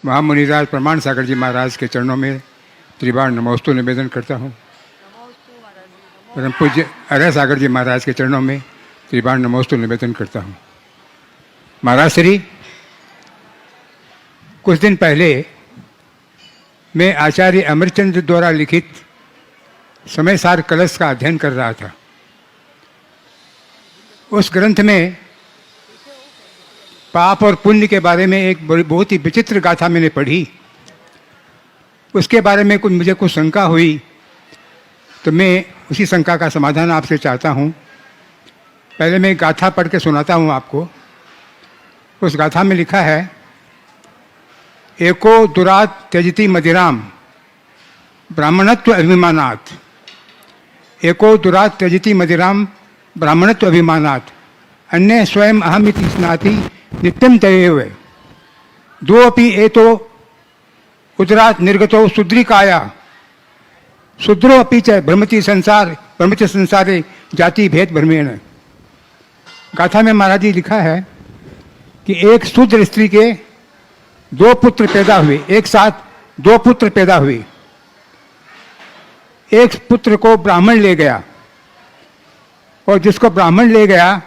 महामुनिराज प्रमाण सागर जी महाराज के चरणों में त्रिबार नमोस्तु निवेदन करता हूँ। परम पूज्य अरय सागर जी महाराज के चरणों में त्रिबार नमोस्तु निवेदन करता हूँ। महाराज श्री, कुछ दिन पहले मैं आचार्य अमरचंद्र द्वारा लिखित समय सार कलश का अध्ययन कर रहा था। उस ग्रंथ में पाप और पुण्य के बारे में एक बहुत ही विचित्र गाथा मैंने पढ़ी। उसके बारे में मुझे कुछ शंका हुई, तो मैं उसी शंका का समाधान आपसे चाहता हूँ। पहले मैं गाथा पढ़ के सुनाता हूँ आपको। उस गाथा में लिखा है, एको दुरात त्यजति मदिराम ब्राह्मणत्व अभिमानात्। एको दुरात त्यजति मदिराम ब्राह्मणत्व अभिमानात्, अन्य स्वयं अहमिति स्नाति नित्यम तयेव। दो अपि एतो उदरात निर्गतो शूद्रिकाया शूद्रो अपि च भ्रमति संसारे जाति भेद भ्रमेण। गाथा में महाराज जी लिखा है कि एक शूद्र स्त्री के दो पुत्र पैदा हुए, एक साथ दो पुत्र पैदा हुए। एक पुत्र को ब्राह्मण ले गया, और जिसको ब्राह्मण ले गया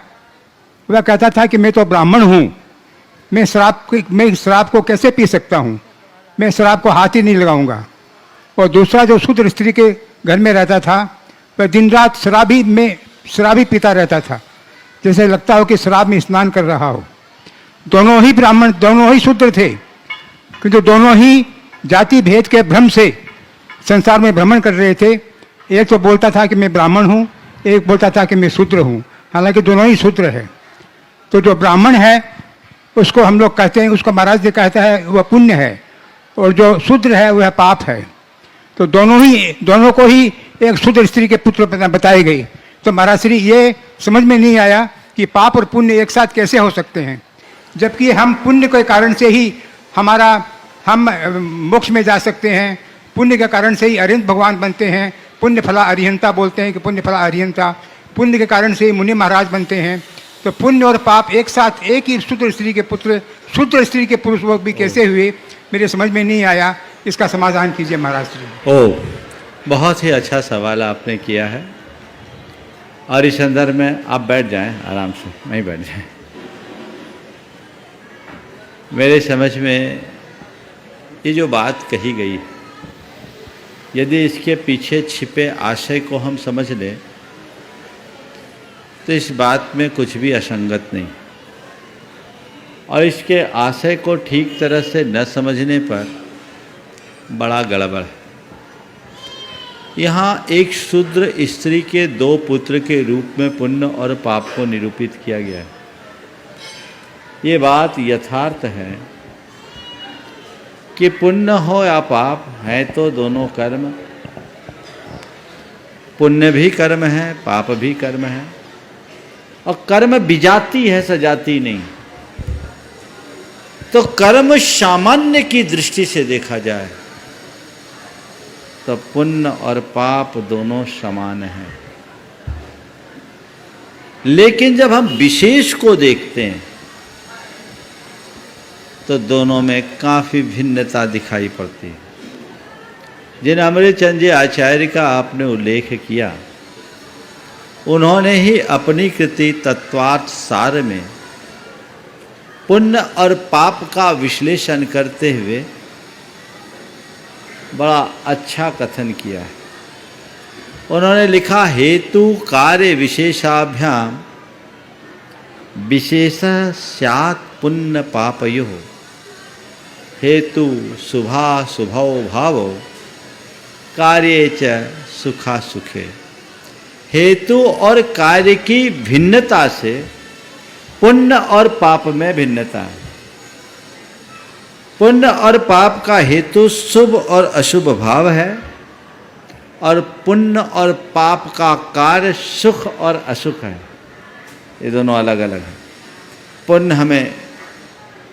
वह कहता था कि मैं तो ब्राह्मण हूँ, मैं शराब को कैसे पी सकता हूँ, मैं शराब को हाथ ही नहीं लगाऊंगा। और दूसरा जो शूद्र स्त्री के घर में रहता था, वह दिन रात शराबी पीता रहता था, जैसे लगता हो कि शराब में स्नान कर रहा हो। दोनों ही ब्राह्मण, दोनों ही शूद्र थे, किंतु दोनों ही जाति भेद के भ्रम से संसार में भ्रमण कर रहे थे। एक तो बोलता था कि मैं ब्राह्मण हूँ, एक बोलता था कि मैं शूद्र हूँ, हालांकि दोनों ही शूद्र है। तो जो ब्राह्मण है उसको हम लोग कहते हैं, उसको महाराज जी कहता है वह पुण्य है, और जो शूद्र है वह पाप है। तो दोनों को ही एक शूद्र स्त्री के पुत्र बताए गए। तो महाराज श्री, ये समझ में नहीं आया कि पाप और पुण्य एक साथ कैसे हो सकते हैं, जबकि हम पुण्य के कारण से ही हम मोक्ष में जा सकते हैं। पुण्य के कारण से ही अरिहंत भगवान बनते हैं। पुण्य फला अरिहंता बोलते हैं कि पुण्य फला अरिहंता, पुण्य के कारण से ही मुनि महाराज बनते हैं। तो पुण्य और पाप एक साथ एक ही शूद्र स्त्री के पुत्र, शूद्र स्त्री के पुरुष लोग भी कैसे हुए, मेरे समझ में नहीं आया। इसका समाधान कीजिए महाराज श्री। बहुत ही अच्छा सवाल आपने किया है, और इस संदर्भ में आप बैठ जाएं, आराम से वहीं बैठ जाएं। मेरे समझ में ये जो बात कही गई, यदि इसके पीछे छिपे आशय को हम समझ लें तो इस बात में कुछ भी असंगत नहीं, और इसके आशय को ठीक तरह से न समझने पर बड़ा गड़बड़ है। यहाँ एक शूद्र स्त्री के दो पुत्र के रूप में पुण्य और पाप को निरूपित किया गया है। ये बात यथार्थ है कि पुण्य हो या पाप है तो दोनों कर्म, पुण्य भी कर्म है, पाप भी कर्म है, और कर्म विजाती है, सजाती नहीं। तो कर्म सामान्य की दृष्टि से देखा जाए तो पुण्य और पाप दोनों समान हैं, लेकिन जब हम विशेष को देखते हैं तो दोनों में काफ़ी भिन्नता दिखाई पड़ती है। जिन अमृतचंद जी आचार्य का आपने उल्लेख किया, उन्होंने ही अपनी कृति तत्वार्थ सार में पुण्य और पाप का विश्लेषण करते हुए बड़ा अच्छा कथन किया है। उन्होंने लिखा, हेतु कार्य विशेषाभ्याम विशेष स्यात् पुण्य पापयोः हेतु शुभाशुभौ भावो कार्ये च सुखासुखे। हेतु और कार्य की भिन्नता से पुण्य और पाप में भिन्नता है। पुण्य और पाप का हेतु शुभ और अशुभ भाव है, और पुण्य और पाप का कार्य सुख और असुख है। ये दोनों अलग अलग हैं। पुण्य हमें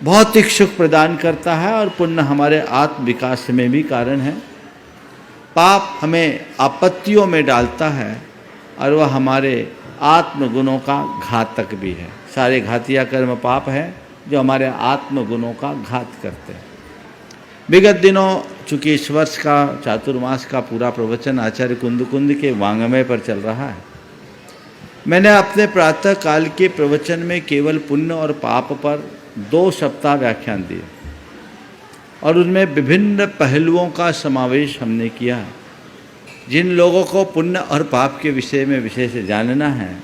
भौतिक सुख प्रदान करता है, और पुण्य हमारे आत्म विकास में भी कारण है। पाप हमें आपत्तियों में डालता है, और वह हमारे आत्मगुणों का घातक भी है। सारे घातिया कर्म पाप है जो हमारे आत्मगुणों का घात करते हैं। विगत दिनों चूंकि इस वर्ष का चातुर्मास का पूरा प्रवचन आचार्य कुंद के वांग्मय पर चल रहा है, मैंने अपने प्रातः काल के प्रवचन में केवल पुण्य और पाप पर 2 सप्ताह व्याख्यान दिए और उनमें विभिन्न पहलुओं का समावेश हमने किया है। जिन लोगों को पुण्य और पाप के विषय में विशेष जानना है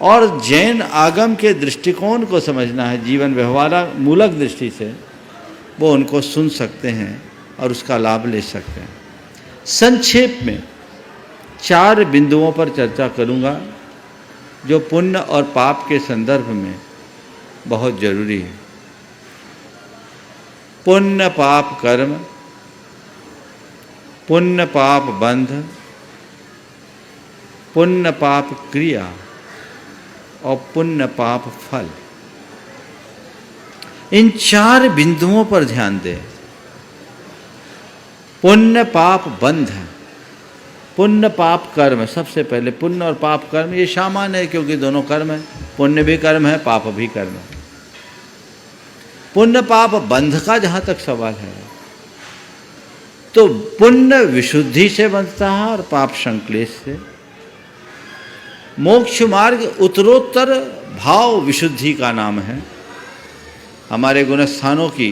और जैन आगम के दृष्टिकोण को समझना है जीवन व्यवहार मूलक दृष्टि से, वो उनको सुन सकते हैं और उसका लाभ ले सकते हैं। संक्षेप में 4 बिंदुओं पर चर्चा करूंगा जो पुण्य और पाप के संदर्भ में बहुत जरूरी है। पुण्य पाप कर्म, पुण्य पाप बंध, पुण्य पाप क्रिया और पुण्य पाप फल। इन 4 बिंदुओं पर ध्यान दें। पुण्य पाप बंध, पुण्य पाप कर्म। सबसे पहले पुण्य और पाप कर्म ये सामान्य है क्योंकि दोनों कर्म है, पुण्य भी कर्म है, पाप भी कर्म है। पुण्य पाप बंध का जहां तक सवाल है तो पुण्य विशुद्धि से बंधता है और पाप संक्लेश से। मोक्ष मार्ग उत्तरोत्तर भाव विशुद्धि का नाम है। हमारे गुणस्थानों की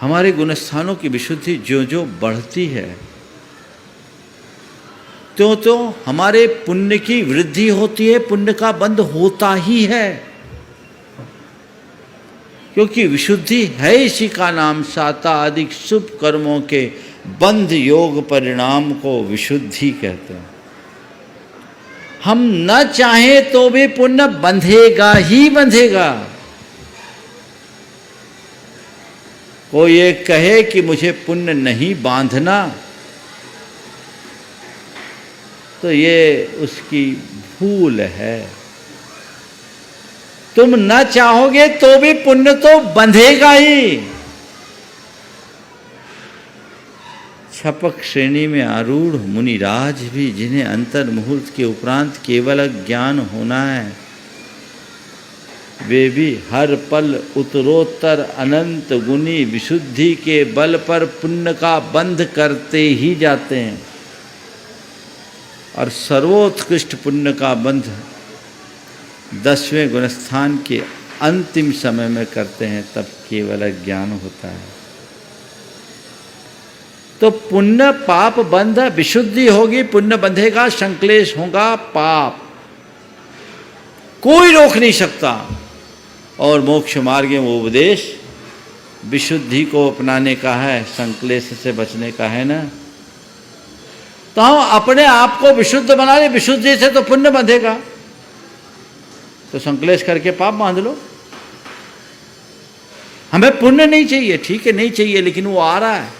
हमारे गुणस्थानों की विशुद्धि जो जो बढ़ती है तो हमारे पुण्य की वृद्धि होती है, पुण्य का बंध होता ही है, क्योंकि विशुद्धि है इसी का नाम। साताधिक शुभ कर्मों के बंध योग परिणाम को विशुद्धि कहते हैं। हम न चाहें तो भी पुण्य बंधेगा ही बंधेगा। कोई ये कहे कि मुझे पुण्य नहीं बांधना तो ये उसकी भूल है। तुम न चाहोगे तो भी पुण्य तो बंधेगा ही। छपक श्रेणी में आरूढ़ मुनिराज भी, जिन्हें अंतर मुहूर्त के उपरांत केवल ज्ञान होना है, वे भी हर पल उत्तरोत्तर अनंत गुनी विशुद्धि के बल पर पुण्य का बंध करते ही जाते हैं और सर्वोत्कृष्ट पुण्य का बंध 10वें गुणस्थान के अंतिम समय में करते हैं, तब केवल ज्ञान होता है। तो पुण्य पाप बंध, विशुद्धि होगी, पुण्य बंधेगा, संक्लेश होगा, पाप कोई रोक नहीं सकता। और मोक्ष मार्ग में वो उपदेश विशुद्धि को अपनाने का है, संक्लेश से बचने का है ना। तो हम अपने आप को विशुद्ध बना ले, विशुद्धि से तो पुण्य बंधेगा, तो संक्लेश करके पाप बांध लो। हमें पुण्य नहीं चाहिए, ठीक है नहीं चाहिए, लेकिन वो आ रहा है,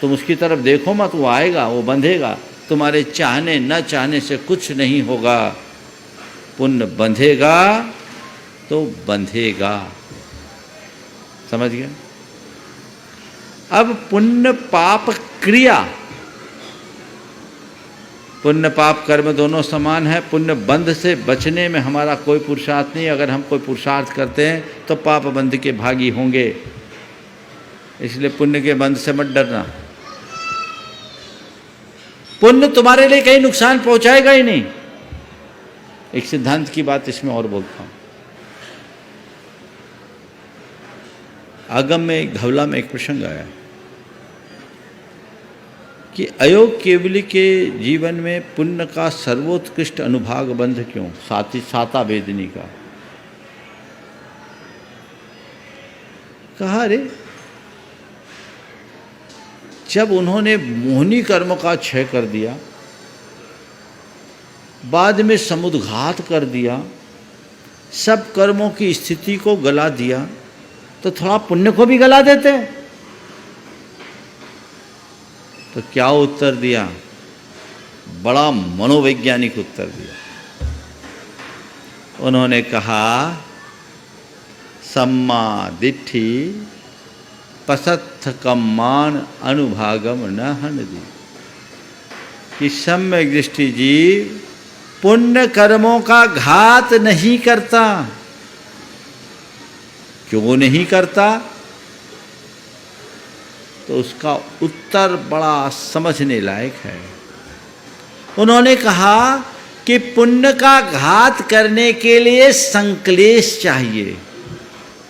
तुम उसकी तरफ देखो मत, वो आएगा, वो बंधेगा। तुम्हारे चाहने न चाहने से कुछ नहीं होगा, पुण्य बंधेगा तो बंधेगा। समझ गए? अब पुण्य पाप क्रिया, पुण्य पाप कर्म दोनों समान है। पुण्य बंध से बचने में हमारा कोई पुरुषार्थ नहीं। अगर हम कोई पुरुषार्थ करते हैं तो पाप बंध के भागी होंगे, इसलिए पुण्य के बंध से मत डरना। पुण्य तुम्हारे लिए कहीं नुकसान पहुंचाएगा ही नहीं। एक सिद्धांत की बात इसमें और बोलता हूं। आगम में धवला में एक प्रसंग आया कि अयोग केवली के जीवन में पुण्य का सर्वोत्कृष्ट अनुभाग बंध क्यों? साता वेदनी का कहा, रे जब उन्होंने मोहनी कर्म का क्षय कर दिया, बाद में समुद्घात कर दिया, सब कर्मों की स्थिति को गला दिया, तो थोड़ा पुण्य को भी गला देते। तो क्या उत्तर दिया? बड़ा मनोवैज्ञानिक उत्तर दिया। उन्होंने कहा, सम्मा दिट्ठी पसत्थ कम्मान अनुभागम न हनदी, कि सम्यक दृष्टि जीव पुण्य कर्मों का घात नहीं करता। क्यों नहीं करता? तो उसका उत्तर बड़ा समझने लायक है। उन्होंने कहा कि पुण्य का घात करने के लिए संक्लेश चाहिए।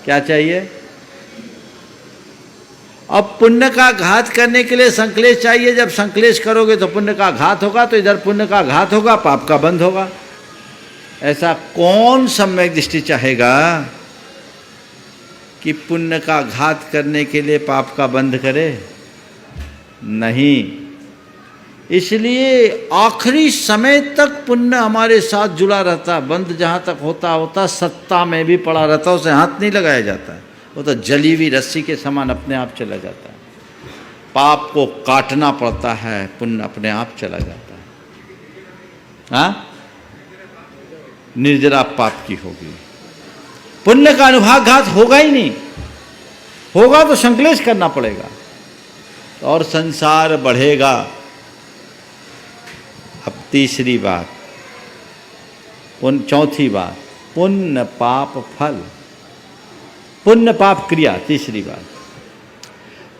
क्या चाहिए? अब पुण्य का घात करने के लिए संक्लेश चाहिए। जब संक्लेश करोगे तो पुण्य का घात होगा, तो इधर पुण्य का घात होगा, पाप का बंध होगा। ऐसा कौन सम्यक दृष्टि चाहेगा कि पुण्य का घात करने के लिए पाप का बंध करे? नहीं। इसलिए आखिरी समय तक पुण्य हमारे साथ जुड़ा रहता। बंध जहाँ तक होता सत्ता में भी पड़ा रहता, उसे हाथ नहीं लगाया जाता है। वो तो जली हुई रस्सी के समान अपने आप चला जाता है। पाप को काटना पड़ता है, पुण्य अपने आप चला जाता है। हाँ, निर्जरा पाप की होगी, पुण्य का अनुभागघात होगा ही नहीं। होगा तो संक्लेश करना पड़ेगा और संसार बढ़ेगा। अब तीसरी बात, चौथी बात, पुण्य पाप फल, पुण्य पाप क्रिया। तीसरी बात,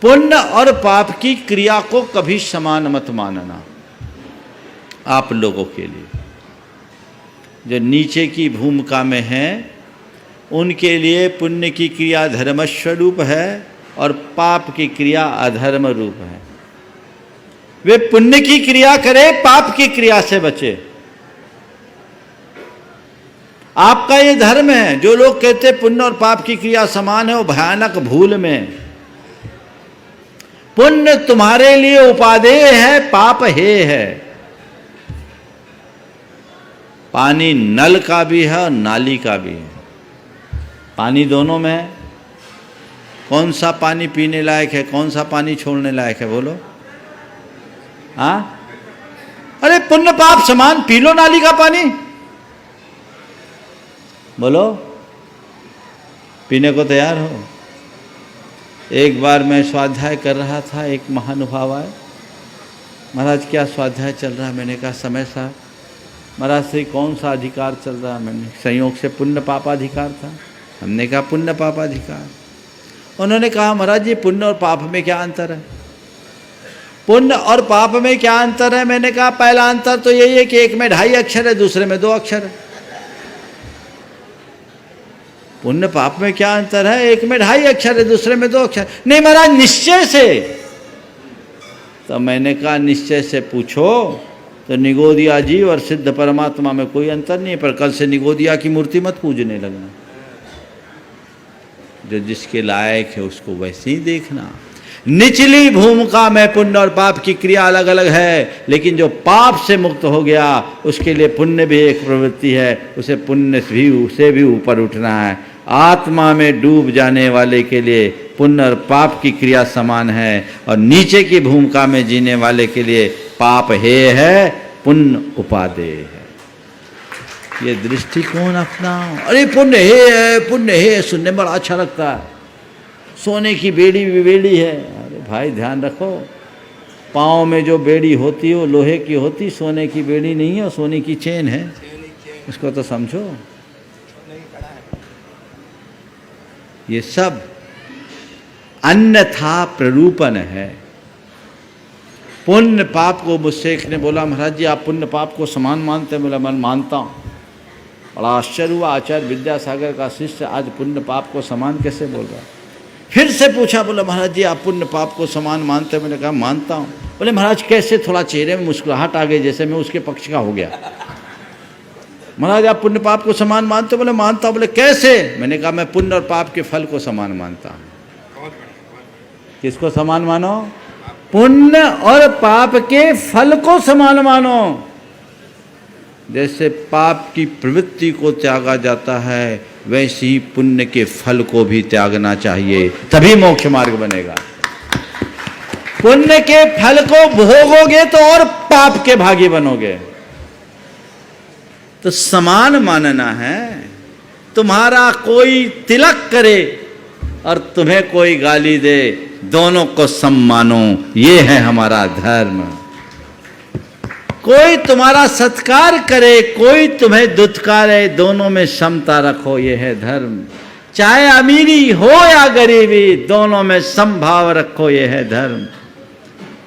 पुण्य और पाप की क्रिया को कभी समान मत मानना। आप लोगों के लिए जो नीचे की भूमिका में हैं, उनके लिए पुण्य की क्रिया धर्म स्वरूप है और पाप की क्रिया अधर्म रूप है। वे पुण्य की क्रिया करें, पाप की क्रिया से बचे। आपका ये धर्म है। जो लोग कहते पुण्य और पाप की क्रिया समान है, वो भयानक भूल में। पुण्य तुम्हारे लिए उपादेय है, पाप हे है। पानी नल का भी है और नाली का भी है। पानी दोनों में है। कौन सा पानी पीने लायक है, कौन सा पानी छोड़ने लायक है? बोलो। हाँ, अरे पुण्य पाप समान, पी लो नाली का पानी। बोलो, पीने को तैयार हो? एक बार मैं स्वाध्याय कर रहा था, एक महानुभाव आए। महाराज क्या स्वाध्याय चल रहा है? मैंने कहा समय साहब। महाराज से कौन सा अधिकार चल रहा है? मैंने संयोग से पुण्य पापाधिकार था। हमने कहा पुण्य पापाधिकार। उन्होंने कहा महाराज जी पुण्य और पाप में क्या अंतर है? पुण्य और पाप में क्या अंतर है? मैंने कहा पहला अंतर तो यही है कि एक में 2.5 अक्षर है, दूसरे में 2 अक्षर है। पुण्य पाप में क्या अंतर है? एक में 2.5 अक्षर है, दूसरे में 2 अक्षर। नहीं महाराज निश्चय से। तो मैंने कहा निश्चय से पूछो तो निगोदिया जीव और सिद्ध परमात्मा में कोई अंतर नहीं है। पर कल से निगोदिया की मूर्ति मत पूजने लगना। जो जिसके लायक है उसको वैसे ही देखना। निचली भूमिका में पुण्य और पाप की क्रिया अलग अलग है, लेकिन जो पाप से मुक्त हो गया उसके लिए पुण्य भी एक प्रवृत्ति है। उसे पुण्य से भी ऊपर उठना है। आत्मा में डूब जाने वाले के लिए पुण्य और पाप की क्रिया समान है, और नीचे की भूमिका में जीने वाले के लिए पाप हेय है, पुण्य उपादेय है। ये दृष्टिकोण अपनाओ। अरे पुण्य है, पुण्य है, सुनने में बड़ा अच्छा लगता है। सोने की बेड़ी भी बेड़ी है। अरे भाई ध्यान रखो, पाँव में जो बेड़ी होती है वो लोहे की होती, सोने की बेड़ी नहीं है, और सोने की चेन है। इसको तो समझो। ये सब अन्यथा प्ररूपण है। पुण्य पाप को मुझसे एक ने बोला महाराज जी आप पुण्य पाप को समान मानते हैं? बोला मैं मानता हूँ। बड़ा आश्चर्य हुआ। आचार्य विद्यासागर का शिष्य आज पुण्य पाप को समान कैसे बोल रहा है? फिर से पूछा, बोला महाराज जी आप पुण्य पाप को समान मानते हैं? मैंने कहा मानता हूँ। बोले महाराज कैसे? थोड़ा चेहरे में मुस्कुराहट आ गई, जैसे मैं उसके पक्ष का हो गया। महाराज आप पुण्य पाप को समान मानते? बोले मानता हूँ। बोले कैसे? मैंने कहा मैं पुण्य और पाप के फल को समान मानता हूँ। किसको समान मानो? पुण्य और पाप के फल को समान मानो। जैसे पाप की प्रवृत्ति को त्यागा जाता है, वैसे ही पुण्य के फल को भी त्यागना चाहिए, तभी मोक्ष मार्ग बनेगा। पुण्य के फल को भोगोगे तो और पाप के भागी बनोगे। तो समान मानना है। तुम्हारा कोई तिलक करे और तुम्हें कोई गाली दे, दोनों को सम्मानो, ये है हमारा धर्म। कोई तुम्हारा सत्कार करे, कोई तुम्हें दुत्कारे, दोनों में समता रखो, ये है धर्म। चाहे अमीरी हो या गरीबी, दोनों में समभाव रखो, ये है धर्म।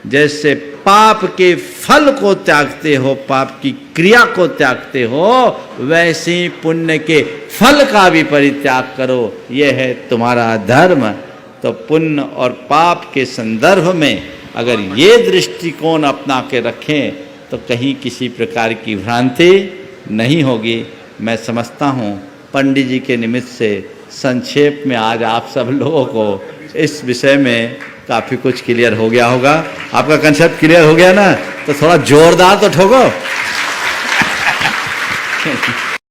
जैसे पाप के फल को त्यागते हो, पाप की क्रिया को त्यागते हो, वैसे ही पुण्य के फल का भी परित्याग करो, ये है तुम्हारा धर्म। तो पुण्य और पाप के संदर्भ में अगर ये दृष्टिकोण अपना के रखें तो कहीं किसी प्रकार की भ्रांति नहीं होगी। मैं समझता हूँ पंडित जी के निमित्त से संक्षेप में आज आप सब लोगों को इस विषय में काफ़ी कुछ क्लियर हो गया होगा। आपका कंसेप्ट क्लियर हो गया ना? तो थोड़ा जोरदार तो ठोको।